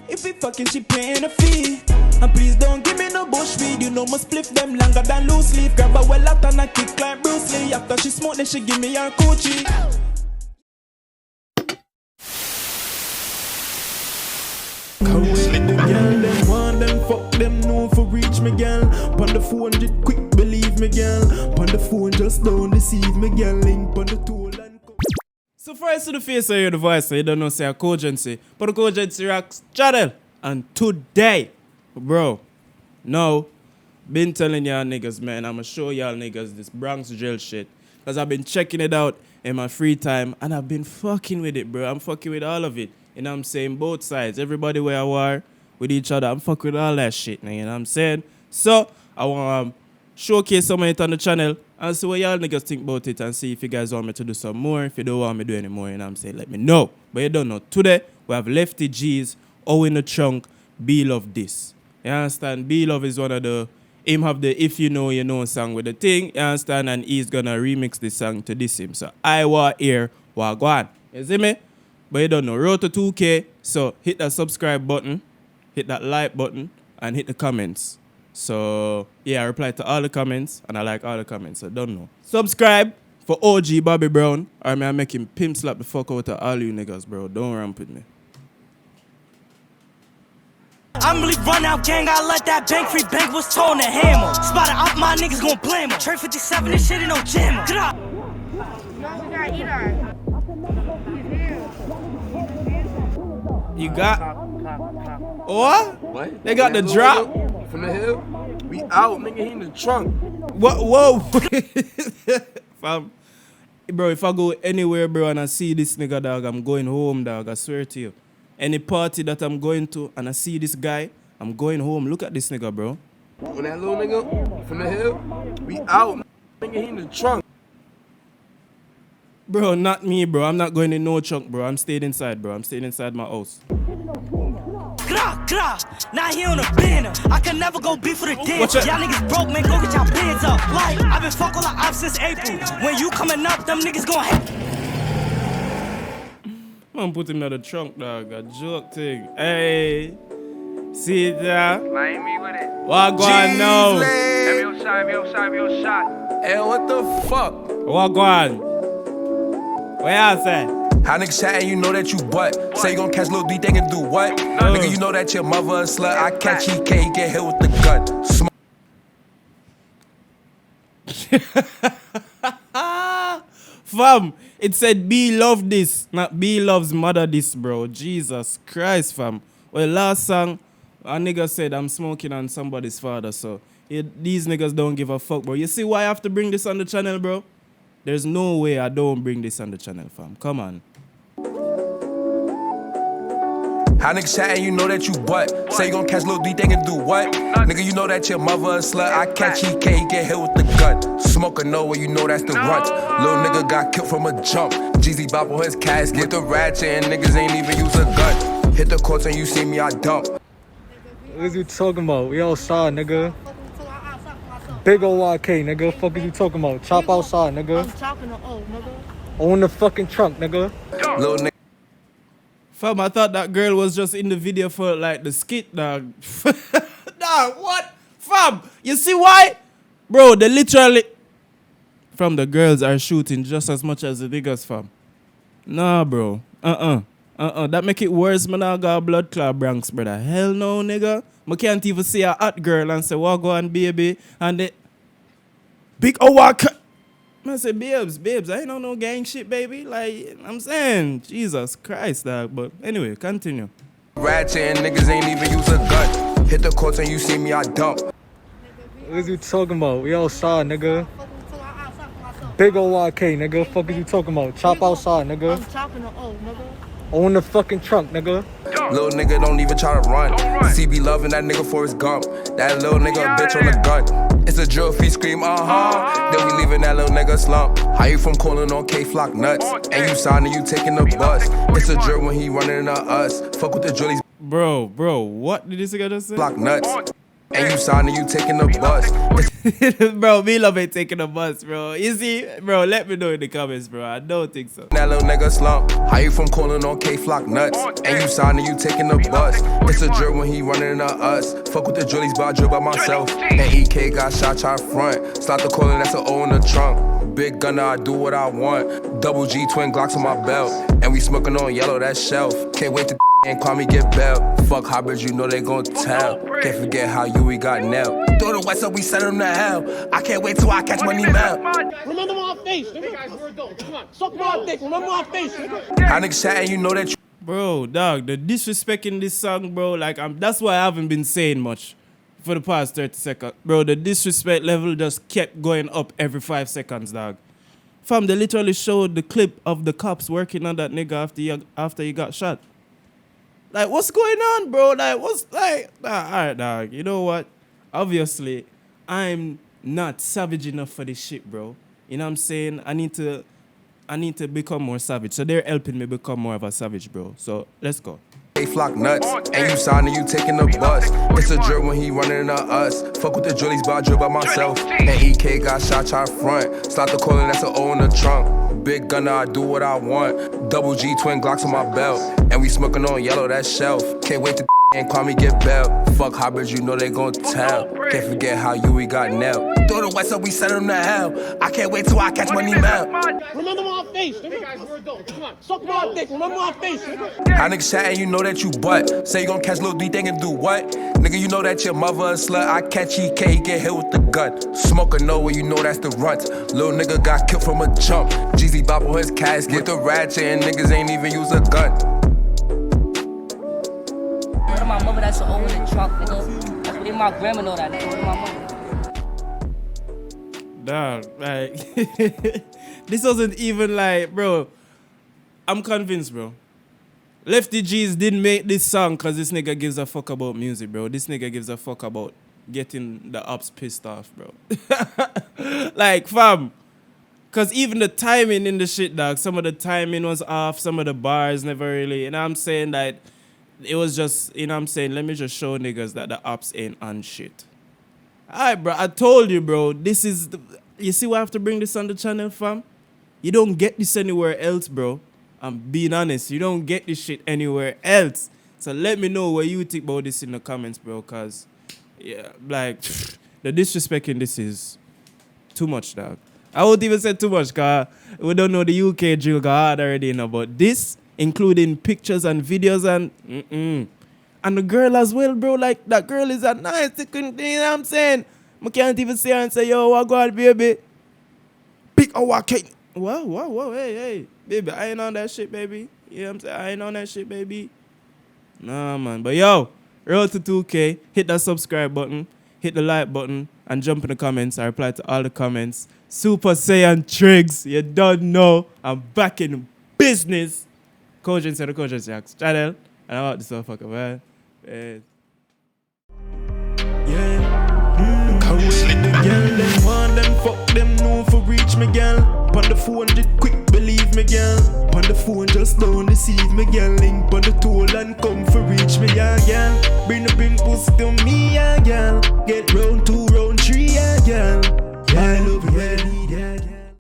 If we fucking, she paying a fee. And please don't give me no bush weed. You know my spliff them longer than loose leaf. Grab a well out and I kick like Bruce Lee. After she smoke, then she give me her coochie. Slip the girl, them want them, fuck them, no for reach me, girl. Pon the 400, quick believe me, girl. Pon the phone, just don't deceive me, girl. Link pon the tool and so first to the face, I hear the voice, so you don't know, say a Cogency. But the Cogency rocks channel. And today, bro, no, been telling y'all niggas, man, I'ma show y'all niggas this Bronx drill shit. Cause I've been checking it out in my free time, and I've been fucking with it, bro. I'm fucking with all of it. You know what I'm saying? Both sides. Everybody where I war with each other. I'm fucking with all that shit, you know what I'm saying? So, I want to showcase some of it on the channel and see what y'all niggas think about it and see if you guys want me to do some more. If you don't want me to do any more, you know what I'm saying? Let me know. But you don't know. Today, we have Lefty G's, Oh in the Trunk, Be Love This. You understand? Be Love is one of the... Him have the If You Know, You Know song with the thing. You understand? And he's gonna remix this song to this him. So, I want hear what go on. You see me? But you don't know, road to 2K, so hit that subscribe button, hit that like button, and hit the comments. So, yeah, I reply to all the comments, and I like all the comments, so don't know. Subscribe for OG Bobby Brown, or may I make him pimp slap the fuck out of all you niggas, bro. Don't ramp with me. I'm really run out gang, I let that bank free bank was towing a hammer. Spotted up, my niggas gon' blame him. Trade 57, this shit ain't no jammer. Get up. No, we gotta eat our. You got... What? What? They got the drop? From the hill? We out, nigga, he in the trunk. What? Whoa. Fam. Bro, if I go anywhere, bro, and I see this nigga, dog, I'm going home, dog. I swear to you. Any party that I'm going to and I see this guy, I'm going home. Look at this nigga, bro. When that little nigga from the hill, we out, nigga, he in the trunk. Bro, not me, bro. I'm not going in no trunk, bro. I'm staying inside, bro. I'm staying inside my house. Gra, gra. Now he on a banner. I can never go beef for the dance. Y'all niggas broke, man. Go get y'all bands up. Like, I've been fucking all the ops since April. When you coming up, them niggas gon' hate. I'm putting him in the trunk, dog. A joke thing. Hey. See that? Miami with it. What going now? Every shot. Hey, what the fuck? What going? What y'all say? How niggas chatting, you know that you butt. Say you gon' catch Lil D, they can do what? Nigga, you know that your mother a slut. I catch EK, he get hit with the gun. Fam, it said B love this, not B loves mother this, bro. Jesus Christ, fam. Well, last song, a nigga said I'm smoking on somebody's father, so these niggas don't give a fuck, bro. You see why I have to bring this on the channel, bro? There's no way I don't bring this on the channel, fam. Come on. How niggas chatting, you know that you butt. Say you gon' catch Lil D, they can do what? Nigga, you know that your mother a slut. I catch EK, he get hit with the gun. Smoke or no way, you know that's the runt. Lil nigga got killed from a jump. Jeezy bop on his casket. Get the ratchet and niggas ain't even use a gun. Hit the courts and you see me, I dump. What is you talking about? We outside, nigga. Big OYK, nigga. Fuck is you talking about? Chop outside, nigga. I'm chopping the O, nigga. On the fucking trunk, nigga. Lil nigga. Fam, I thought that girl was just in the video for like the skit, dog. Dog, what? Fam, you see why? Bro, they literally... Fam, the girls are shooting just as much as the niggas, fam. Nah, bro. That make it worse, man. I got a blood clot Bronx, brother. Hell no, nigga. I can't even see a hot girl and say, what go on, baby? And they... Big OYK... I say, babes, I ain't on no gang shit, baby. Like, I'm saying, Jesus Christ, dog. But anyway, continue. Ratchet and niggas ain't even use a gun. Hit the courts and you see me, I dump. What is you talking about? We outside, nigga. Big OYK, nigga. Fuck is you talking about? Chop outside, nigga. I'm chopping the O, nigga. On the fucking trunk, nigga. Little nigga don't even try to run. CB loving that nigga Forrest Gump. That little nigga a bitch on the gun. It's a drill if he scream, Then we leaving that little nigga slump. How you from calling on K-Flock nuts? And you signing, you taking the bus. It's a drill when he running into us. Fuck with the drillies. Bro, what did this guy just say? Flock nuts. And you signing, you taking the bus. Bro, me love it taking a bus, bro. You see, bro, let me know in the comments, bro. I don't think so. That little nigga slump. How you from calling on K-Flock nuts? And you signing, you taking the bus. It's a drill when he running into us. Fuck with the drillies, but I drill by myself. And EK got shot out front. Start the calling, that's an O in the trunk. Big gunner, I do what I want. Double G, twin Glocks on my belt. And we smoking on yellow, that shelf. Can't wait to and call me get bail. Fuck hybrids, you know they gon' tell. Can't forget how we got nailed. Throw the west up, we send them to hell. I can't wait till I catch money now. Remember my face, nigga. Come on, suck my dick. Remember my face, nigga. How niggas chatting, you know that you. Bro, dog, the disrespect in this song, bro, like, that's why I haven't been saying much for the past 30 seconds. Bro, the disrespect level just kept going up every 5 seconds, dog. Fam, they literally showed the clip of the cops working on that nigga after he got shot. Like, what's going on, bro? Like, what's, like, alright, dog, you know what? Obviously, I'm not savage enough for this shit, bro. You know what I'm saying? I need to become more savage. So they're helping me become more of a savage, bro. So let's go. Flock nuts, and you signing, you taking the bus. It's a drill when he running into us. Fuck with the drillies, but I drill by myself. And EK got shot out front. Start the calling, that's an O in the trunk. Big gunner, I do what I want. Double G, twin Glocks on my belt. And we smoking on yellow, that shelf. Can't wait to and call me get bail. Fuck hybrids, you know they gon' tell. Can't forget how we got nailed. Throw the west up, we send them to hell. I can't wait till I catch money now. Remember my face, nigga. Come on, suck my dick. Remember my face, nigga. How niggas chatting, you know that you butt. Say you gon' catch Lil D, they can do what? Nigga, you know that your mother a slut. I catch EK, he get hit with the gun. Smoker nowhere, you know that's the runt. Lil nigga got killed from a jump. Jeezy bobble his casket. With the ratchet and niggas ain't even use a gun. My mother, that's an old in the trunk, nigga. That's what my grandma know that, nigga. My mother. Dog, like, this wasn't even like, bro, I'm convinced, bro. Lefty G's didn't make this song because this nigga gives a fuck about music, bro. This nigga gives a fuck about getting the ops pissed off, bro. Like, fam, because even the timing in the shit, dog, some of the timing was off, some of the bars never really, you know what I'm saying, like, it was just, you know what I'm saying, let me just show niggas that the ops ain't on shit. Alright, bro, I told you, bro, this is, you see why I have to bring this on the channel, fam? You don't get this anywhere else, bro. I'm being honest, you don't get this shit anywhere else. So let me know what you think about this in the comments, bro, because, yeah, like, the disrespect in this is too much, dog. I won't even say too much, because we don't know the UK drill hard already, you know, but this, including pictures and videos and and the girl as well, bro. Like, that girl is a nice, you know what I'm saying? I can't even say her and say, yo, what God, baby? Pick a walk. Whoa, hey, baby, I ain't on that shit, baby. You know what I'm saying? I ain't on that shit, baby. Nah, man. But yo, road to 2K, hit that subscribe button, hit the like button, and jump in the comments. I reply to all the comments. Super Saiyan Triggs, you don't know. I'm back in business. Cogence and the Cogence Jacks channel, and I'm out this motherfucker, man. Girl, them want them, fuck them, no for reach me, girl. Pon the 400 quick, believe me, girl. Pon the phone, just don't deceive me, girl. Link pon the toll and come for reach me, yeah, girl. Bring pussy to me, yeah, girl. Get round 2, round 3, yeah, girl. Yeah, I love you, yeah, need, yeah, girl.